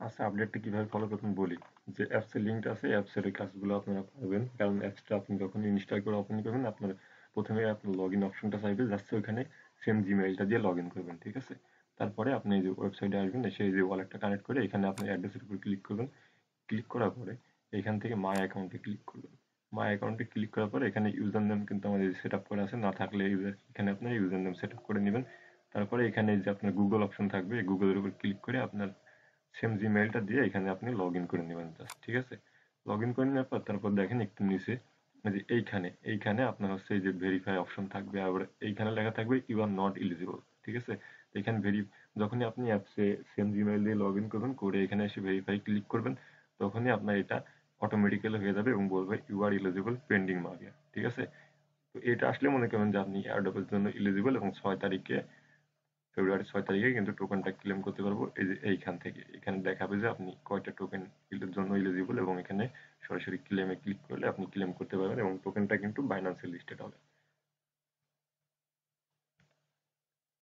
আচ্ছা, আপডেটটা কিভাবে ফলো করবেন বলি। যে অ্যাপসের লিঙ্কটা আছে, অ্যাপসের এই কাজগুলো আপনারা পাবেন। কারণ অ্যাপসটা আপনি যখন ইনস্টল করে ওপেন করবেন, আপনার প্রথমে আপনার লগ ইন অপশনটা চাইবে, জাস্ট ওইখানে সেম জিমেইলটা দিয়ে লগ ইন করবেন, ঠিক আছে? তারপরে আপনি এই যে ওয়েবসাইটে আসবেন, এসে এই যে ওয়ালেটটা কানেক্ট করে এখানে আপনি অ্যাড্রেসের উপর ক্লিক করবেন। ক্লিক করার পরে এখান থেকে মাই অ্যাকাউন্টে ক্লিক করবেন। মাই অ্যাকাউন্টে ক্লিক করার পরে এখানে ইউজার নেম কিন্তু আমাদের সেট আপ করা আছে, না থাকলে এখানে আপনার ইউজার নেম সেট আপ করে নেবেন। তারপরে এখানে যে আপনার গুগল অপশন থাকবে, গুগলের উপর ক্লিক করে আপনার সেম জিমেইলটা দিয়ে এখানে আপনি লগ ইন করে নেবেন জাস্ট, ঠিক আছে? লগ ইন করে নেওয়ার পর তারপর দেখেন একটু নিচে এই যে এইখানে আপনার হচ্ছে এই যে ভেরিফাই অপশন থাকবে, আবার এইখানে লেখা থাকবে ইউ আর নট এলিজিবল, ঠিক আছে? এখানে যখনই আপনি অ্যাপসে সেম জিমেইল দিয়ে লগ ইন করবেন, করে এখানে এসে ভেরিফাই ক্লিক করবেন, তখনই আপনার এটা অটোমেটিক্যালি হয়ে যাবে এবং বলবে ইউ আর এলিজিবল পেন্ডিং মার্কিয়া, ঠিক আছে? তো এটা আসলে মনে করবেন যে আপনি এয়ারড্রপের জন্য এলিজিবল, এবং 6 তারিখে, ফেব্রুয়ারি 6 তারিখে কিন্তু টোকেনটা ক্লেম করতে পারবো। এই যে এইখান থেকে এখানে দেখাবে যে আপনি কয়টা টোকেন এর জন্য এলিজিবল, এবং এখানে সরাসরি ক্লেমে ক্লিক করলে আপনি ক্লেম করতে পারবেন এবং টোকেনটা কিন্তু বাইন্যান্সে লিস্টেড হবে।